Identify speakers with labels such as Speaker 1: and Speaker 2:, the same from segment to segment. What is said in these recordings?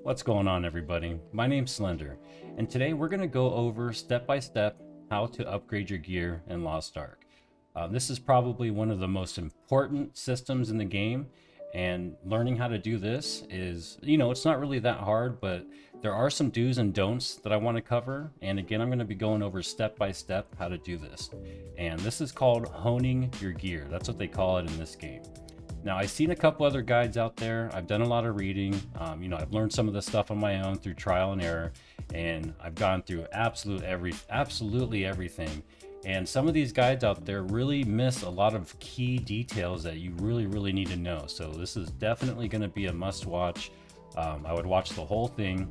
Speaker 1: What's going on, everybody? My name's Slender, and today we're going to go over step by step how to upgrade your gear in Lost Ark. This is probably one of the most important systems in the game, and learning how to do this is, it's not really that hard, but there are some do's and don'ts that I want to cover. And again, I'm going to be going over step by step how to do this. And this is called honing your gear. That's what they call it in this game. Now, I've seen a couple other guides out there. I've done a lot of reading. I've learned some of this stuff on my own through trial and error, and I've gone through absolutely everything. And some of these guides out there really miss a lot of key details that you really need to know. So this is definitely going to be a must watch. I would watch the whole thing.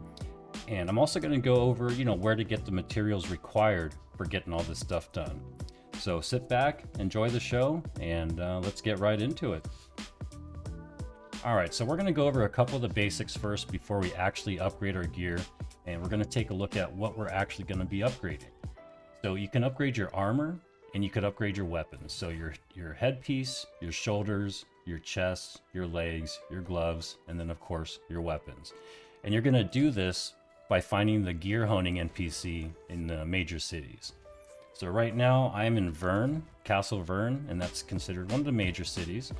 Speaker 1: And I'm also going to go over, where to get the materials required for getting all this stuff done. So sit back, enjoy the show, and let's get right into it. All right, so we're going to go over a couple of the basics first before we actually upgrade our gear, and we're going to take a look at what we're actually going to be upgrading. So you can upgrade your armor, and you could upgrade your weapons. So your headpiece, your shoulders, your chest, your legs, your gloves, and then of course your weapons. And you're going to do this by finding the gear honing NPC in the major cities. So right now I'm in Vern, Castle Vern, and that's considered one of the major cities.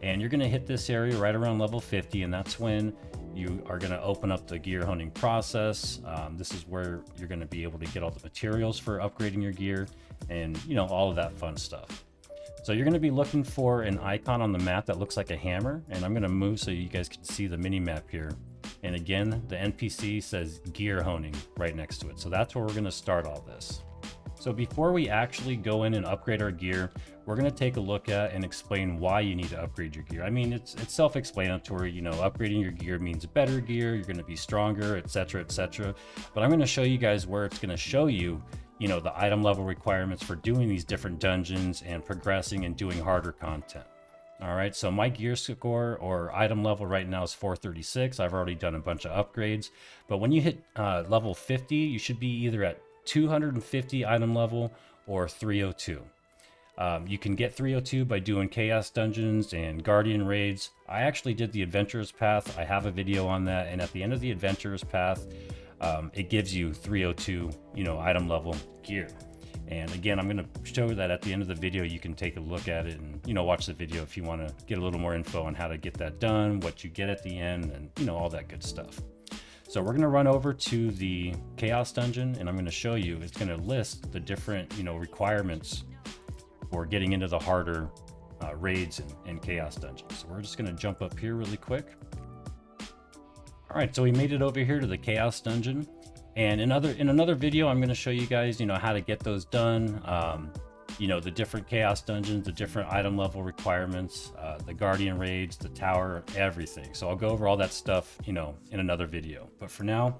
Speaker 1: And you're going to hit this area right around level 50, and that's when you are going to open up the gear honing process. This is where you're going to be able to get all the materials for upgrading your gear and, all of that fun stuff. So you're going to be looking for an icon on the map that looks like a hammer, and I'm going to move so you guys can see the mini map here. And again, the NPC says gear honing right next to it. So that's where we're going to start all this. So before we actually go in and upgrade our gear, we're going to take a look at and explain why you need to upgrade your gear. I mean, it's self-explanatory. Upgrading your gear means better gear, you're going to be stronger, etc., etc. But I'm going to show you guys where it's going to show you, the item level requirements for doing these different dungeons and progressing and doing harder content. All right, so my gear score or item level right now is 436. I've already done a bunch of upgrades, but when you hit level 50, you should be either at 250 item level or 302. You can get 302 by doing chaos dungeons and guardian raids. I actually did the adventurer's path. I have a video on that, and at the end of the adventurer's path, it gives you 302 item level gear. And again, I'm going to show that at the end of the video. You can take a look at it and watch the video if you want to get a little more info on how to get that done, what you get at the end, and all that good stuff. So we're going to run over to the chaos dungeon, and I'm going to show you. It's going to list the different requirements for getting into the harder raids and chaos dungeons. So we're just going to jump up here really quick. All right, so we made it over here to the chaos dungeon, and in another video I'm going to show you guys how to get those done. The different chaos dungeons, the different item level requirements, the guardian raids, the tower, everything. So I'll go over all that stuff, in another video. But for now,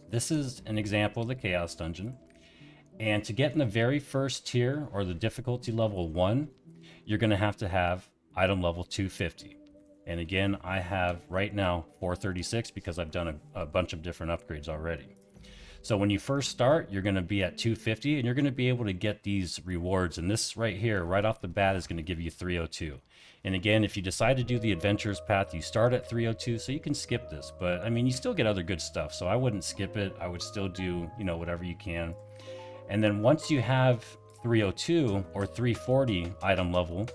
Speaker 1: this is an example of the chaos dungeon. And to get in the very first tier, or the difficulty level 1, you're going to have item level 250. And again, I have right now 436 because I've done a bunch of different upgrades already. So when you first start, you're going to be at 250, and you're going to be able to get these rewards. And this right here, right off the bat, is going to give you 302. And again, if you decide to do the adventurer's path, you start at 302, so you can skip this. But I mean, you still get other good stuff, so I wouldn't skip it. I would still do, whatever you can. And then once you have 302 or 340 item level,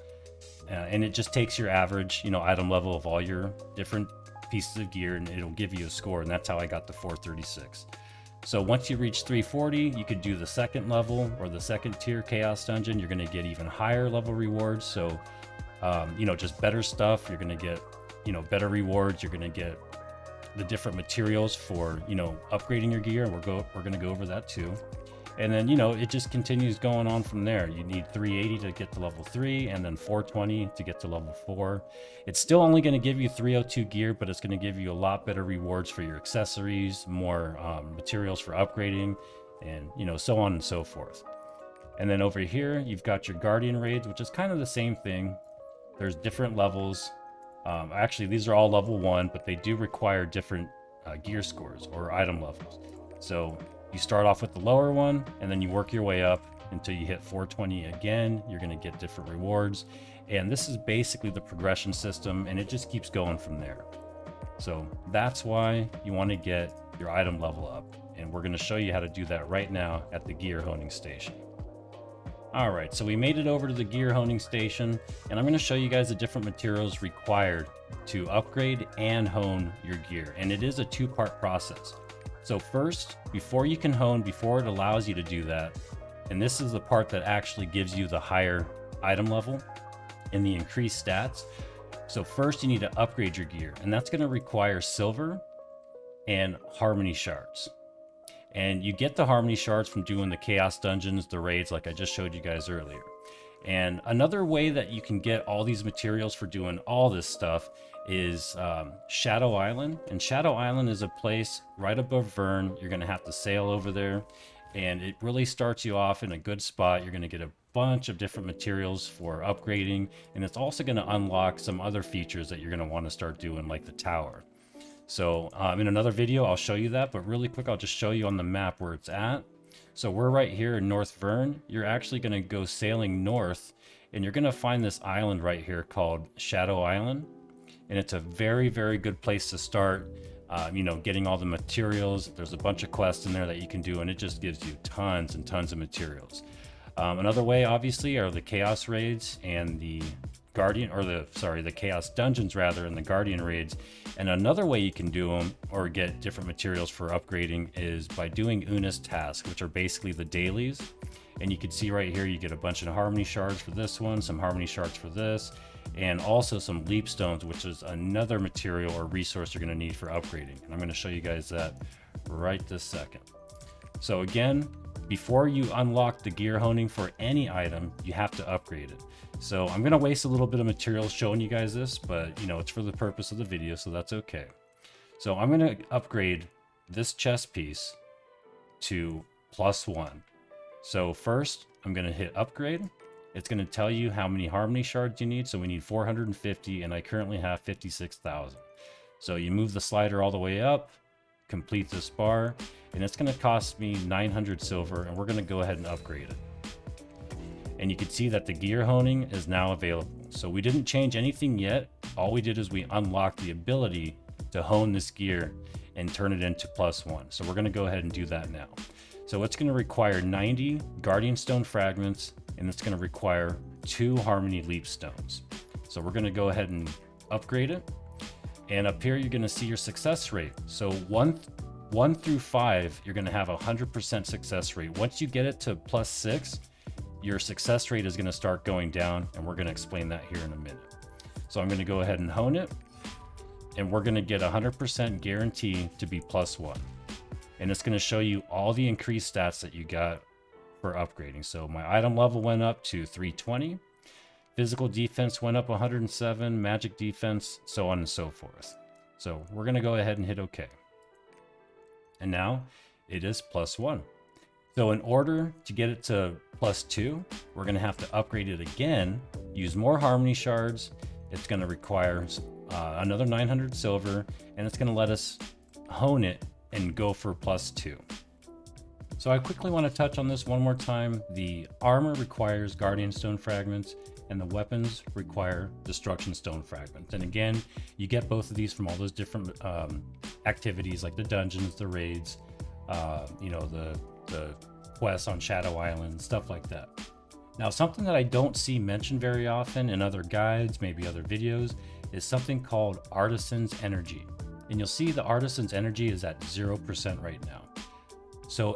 Speaker 1: and it just takes your average, item level of all your different pieces of gear, and it'll give you a score. And that's how I got the 436. So once you reach 340, you could do the second level or the second tier chaos dungeon. You're going to get even higher level rewards. So, just better stuff. You're going to get, better rewards. You're going to get the different materials for, upgrading your gear. We're going to go over that too. And then, it just continues going on from there. You need 380 to get to level 3, and then 420 to get to level 4. It's still only going to give you 302 gear, but it's going to give you a lot better rewards for your accessories, more materials for upgrading, and, so on and so forth. And then over here, you've got your guardian raids, which is kind of the same thing. There's different levels. Actually, these are all level 1, but they do require different gear scores or item levels. So you start off with the lower one, and then you work your way up until you hit 420 again. You're going to get different rewards. And this is basically the progression system, and it just keeps going from there. So that's why you want to get your item level up. And we're going to show you how to do that right now at the gear honing station. All right, so we made it over to the gear honing station, and I'm going to show you guys the different materials required to upgrade and hone your gear. And it is a two-part process. So first, before you can hone, before it allows you to do that, and this is the part that actually gives you the higher item level and the increased stats. So first you need to upgrade your gear, and that's going to require silver and harmony shards. And you get the harmony shards from doing the chaos dungeons, the raids, like I just showed you guys earlier. And another way that you can get all these materials for doing all this stuff is Shadow Island. And Shadow Island is a place right above Vern. You're going to have to sail over there, and it really starts you off in a good spot. You're going to get a bunch of different materials for upgrading, and it's also going to unlock some other features that you're going to want to start doing, like the tower. So in another video, I'll show you that, but really quick, I'll just show you on the map where it's at. So we're right here in North Vern. You're actually going to go sailing north, and you're going to find this island right here called Shadow Island. And it's a very, very good place to start, you know, getting all the materials. There's a bunch of quests in there that you can do, and it just gives you tons and tons of materials. Another way, obviously, are the Chaos raids and the the Chaos dungeons rather, and the Guardian raids. And another way you can do them or get different materials for upgrading is by doing Una's tasks, which are basically the dailies. And you can see right here, you get a bunch of harmony shards for this one, some harmony shards for this, and also some leap stones, which is another material or resource you're going to need for upgrading. And I'm going to show you guys that right this second. So again, before you unlock the gear honing for any item, you have to upgrade it. So I'm going to waste a little bit of material showing you guys this, but you know, it's for the purpose of the video, so that's okay. So I'm going to upgrade this chest piece to +1. So first, I'm going to hit upgrade. It's going to tell you how many harmony shards you need. So we need 450, and I currently have 56,000. So you move the slider all the way up, complete this bar, and it's going to cost me 900 silver, and we're going to go ahead and upgrade it. And you can see that the gear honing is now available. So we didn't change anything yet. All we did is we unlocked the ability to hone this gear and turn it into +1. So we're going to go ahead and do that now. So it's going to require 90 Guardian Stone fragments, and it's going to require 2 Harmony Leap Stones. So we're going to go ahead and upgrade it. And up here, you're going to see your success rate. So 1 through 5, you're going to have a 100% success rate. Once you get it to +6, your success rate is going to start going down, and we're going to explain that here in a minute. So I'm going to go ahead and hone it, and we're going to get 100% guarantee to be +1. And it's going to show you all the increased stats that you got for upgrading. So my item level went up to 320, physical defense went up 107, magic defense, so on and so forth. So we're going to go ahead and hit OK. And now it is +1. So in order to get it to +2, we're going to have to upgrade it again, use more harmony shards. It's going to require another 900 silver, and it's going to let us hone it and go for +2. So I quickly want to touch on this one more time. The armor requires Guardian Stone fragments, and the weapons require Destruction Stone fragments. And again, you get both of these from all those different activities, like the dungeons, the raids, you know, the quests on Shadow Island, stuff like that. Now, something that I don't see mentioned very often in other guides, maybe other videos, is something called Artisan's Energy. And you'll see the Artisan's Energy is at 0% right now. So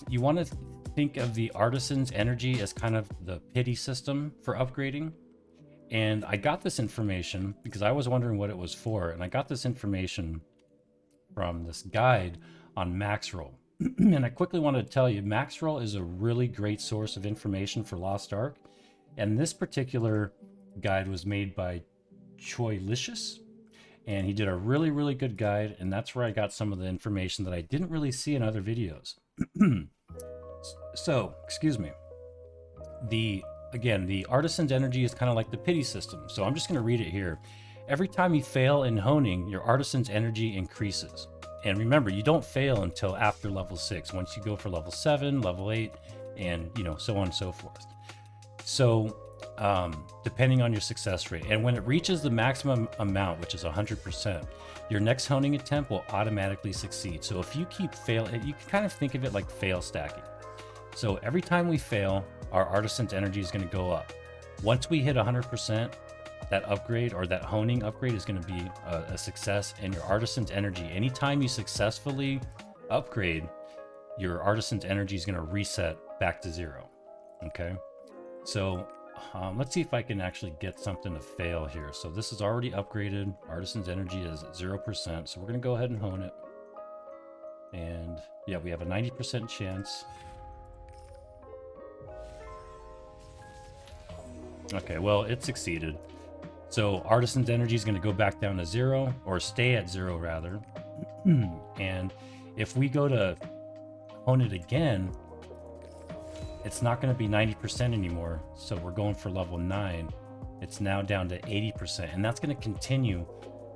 Speaker 1: you want to think of the Artisan's Energy as kind of the pity system for upgrading. And I got this information because I was wondering what it was for, and I got this information from this guide on Maxroll. And I quickly want to tell you, Maxroll is a really great source of information for Lost Ark. And this particular guide was made by Choylicious, and he did a really, really good guide. And that's where I got some of the information that I didn't really see in other videos. So, excuse me. Again, the Artisan's Energy is kind of like the pity system. So I'm just going to read it here. Every time you fail in honing, your Artisan's Energy increases. And remember, you don't fail until after level 6. Once you go for level 7, level 8, and you know, so on and so forth. So depending on your success rate. And when it reaches the maximum amount, which is 100%, your next honing attempt will automatically succeed. So if you keep failing, you can kind of think of it like fail stacking. So every time we fail, our artisan's energy is going to go up. Once we hit 100%, that upgrade or that honing upgrade is going to be a success, and your artisan's energy, anytime you successfully upgrade, your artisan's energy is going to reset back to 0. Okay, so let's see if I can actually get something to fail here. So this is already upgraded. Artisan's energy is at 0%, so we're going to go ahead and hone it. And yeah, we have a 90% chance. Okay, well, it succeeded. So artisan's energy is going to go back down to 0, or stay at 0 rather. And if we go to hone it again, it's not going to be 90% anymore. So we're going for level 9. It's now down to 80%, and that's going to continue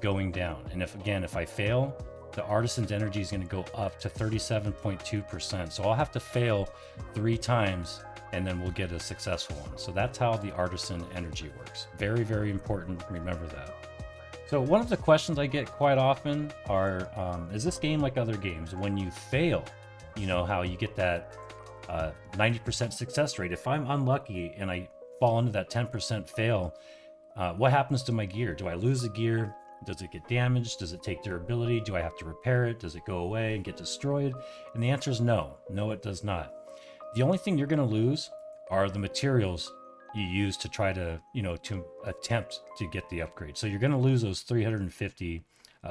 Speaker 1: going down. And if I fail, the artisan's energy is going to go up to 37.2%. So I'll have to fail 3 times, and then we'll get a successful one. So that's how the artisan energy works. Very, very important. Remember that. So one of the questions I get quite often are, is this game like other games? When you fail, you know how you get that 90% success rate. If I'm unlucky and I fall into that 10% fail, what happens to my gear? Do I lose the gear? Does it get damaged? Does it take durability? Do I have to repair it? Does it go away and get destroyed? And the answer is no. No, it does not. The only thing you're going to lose are the materials you use to try to, to attempt to get the upgrade. So you're going to lose those 350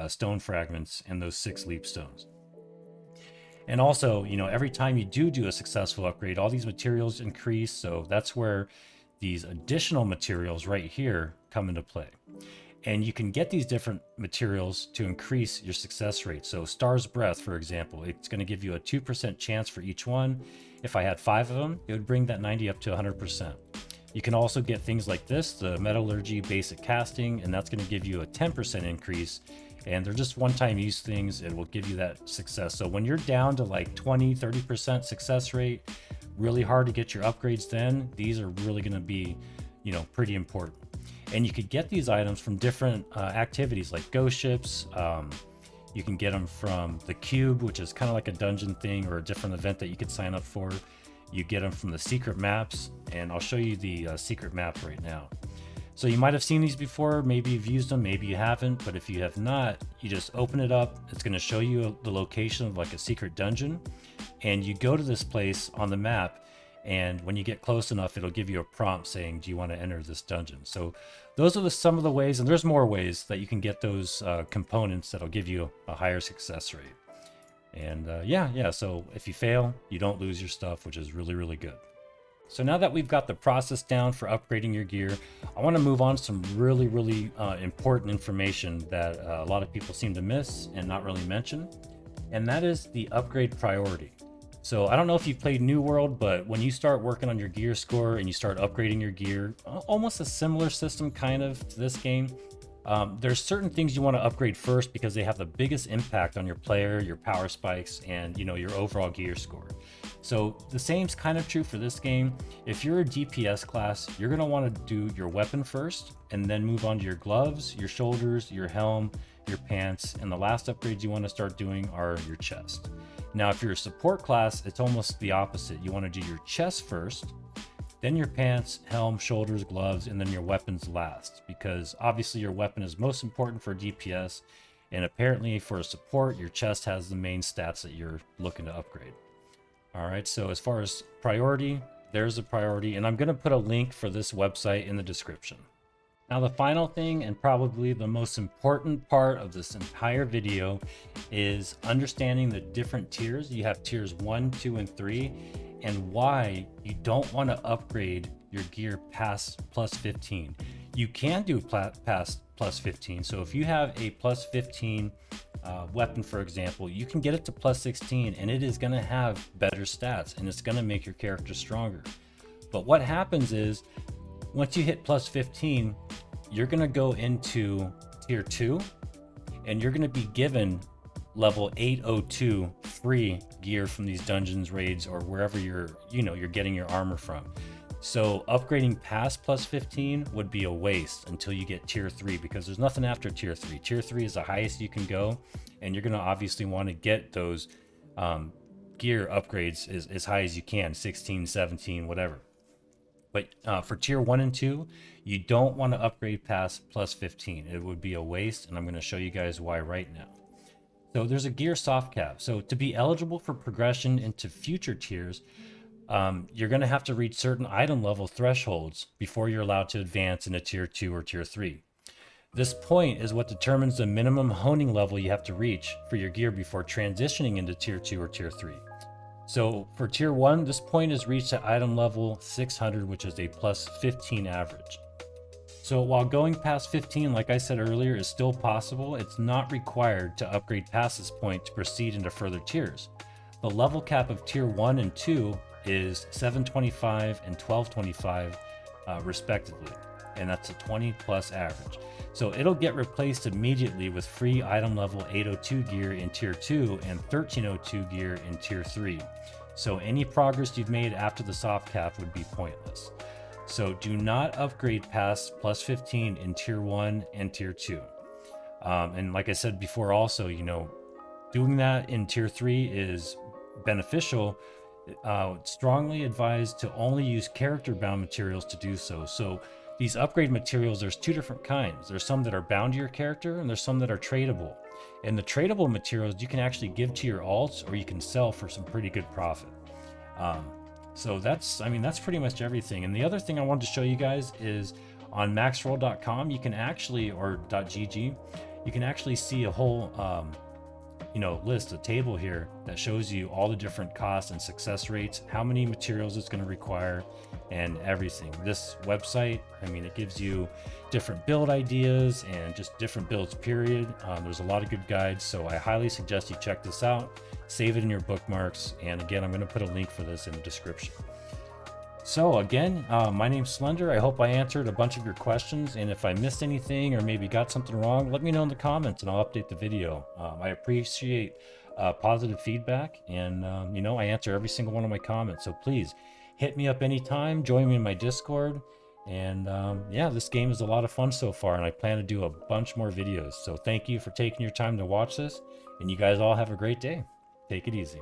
Speaker 1: stone fragments and those 6 leap stones. And also, every time you do a successful upgrade, all these materials increase. So that's where these additional materials right here come into play. And you can get these different materials to increase your success rate. So Star's Breath, for example, it's going to give you a 2% chance for each one. If I had 5 of them, it would bring that 90 up to 100%. You can also get things like this, the Metallurgy Basic Casting, and that's going to give you a 10% increase. And they're just one-time use things. It will give you that success. So when you're down to like 20, 30% success rate, really hard to get your upgrades, then these are really going to be, pretty important. And you could get these items from different activities like ghost ships. You can get them from the cube, which is kind of like a dungeon thing or a different event that you could sign up for. You get them from the secret maps, and I'll show you the secret map right now. So you might have seen these before, maybe you've used them, maybe you haven't, but if you have not, you just open it up. It's going to show you the location of like a secret dungeon, and you go to this place on the map, and when you get close enough, it'll give you a prompt saying, do you want to enter this dungeon? So those are some of the ways, and there's more ways that you can get those components that'll give you a higher success rate. And so if you fail, you don't lose your stuff, which is really, really good. So now that we've got the process down for upgrading your gear, I want to move on to some really, really important information that a lot of people seem to miss and not really mention, and that is the upgrade priority. So I don't know if you've played New World, but when you start working on your gear score and you start upgrading your gear, almost a similar system kind of to this game, there's certain things you want to upgrade first because they have the biggest impact on your player, your power spikes, and your overall gear score. So the same's kind of true for this game. If you're a DPS class, you're going to want to do your weapon first and then move on to your gloves, your shoulders, your helm, your pants, and the last upgrades you want to start doing are your chest. Now, if you're a support class, it's almost the opposite. You want to do your chest first, then your pants, helm, shoulders, gloves, and then your weapons last, because obviously your weapon is most important for DPS, and apparently for a support, your chest has the main stats that you're looking to upgrade. All right, so as far as priority, there's a priority, and I'm going to put a link for this website in the description. Now, the final thing, and probably the most important part of this entire video, is understanding the different tiers. You have tiers 1, 2, and 3, and why you don't want to upgrade your gear past plus 15. You can do past plus 15. So if you have a plus 15 weapon, for example, you can get it to plus 16, and it is going to have better stats, and it's going to make your character stronger. But what happens is, once you hit plus 15, you're going to go into tier 2, and you're going to be given level 802 free gear from these dungeons, raids, or wherever you're getting your armor from. So upgrading past plus 15 would be a waste until you get tier 3, because there's nothing after tier 3. Tier 3 is the highest you can go, and you're going to obviously want to get those gear upgrades as high as you can, 16, 17, whatever. But for tier 1 and 2, you don't want to upgrade past plus 15. It would be a waste, and I'm going to show you guys why right now. So there's a gear soft cap. So to be eligible for progression into future tiers, you're going to have to reach certain item level thresholds before you're allowed to advance into tier 2 or tier 3. This point is what determines the minimum honing level you have to reach for your gear before transitioning into tier 2 or tier 3. So for tier 1, this point is reached at item level 600, which is a plus 15 average. So while going past 15, like I said earlier, is still possible, it's not required to upgrade past this point to proceed into further tiers. The level cap of tier 1 and 2 is 725 and 1225 respectively, and that's a 20 plus average. So it'll get replaced immediately with free item level 802 gear in tier 2 and 1302 gear in tier 3. So any progress you've made after the soft cap would be pointless. So do not upgrade past plus 15 in tier 1 and tier 2. And like I said before also, you know, doing that in tier 3 is beneficial. Strongly advised to only use character bound materials to do so. So these upgrade materials, there's two different kinds. There's some that are bound to your character, and there's some that are tradable. And the tradable materials you can actually give to your alts, or you can sell for some pretty good profit. So that's pretty much everything. And the other thing I wanted to show you guys is on maxroll.com, you can actually, or .gg, you can actually see a whole list, a table here that shows you all the different costs and success rates, how many materials it's going to require, and everything. This website, it gives you different build ideas and just different builds, period. There's a lot of good guides, so I highly suggest you check this out, save it in your bookmarks, and again, I'm going to put a link for this in the description. So again, my name's Slender. I hope I answered a bunch of your questions, and if I missed anything or maybe got something wrong, let me know in the comments and I'll update the video. I appreciate positive feedback, and I answer every single one of my comments, so please hit me up anytime, join me in my Discord, and this game is a lot of fun so far, and I plan to do a bunch more videos. So thank you for taking your time to watch this, and you guys all have a great day. Take it easy.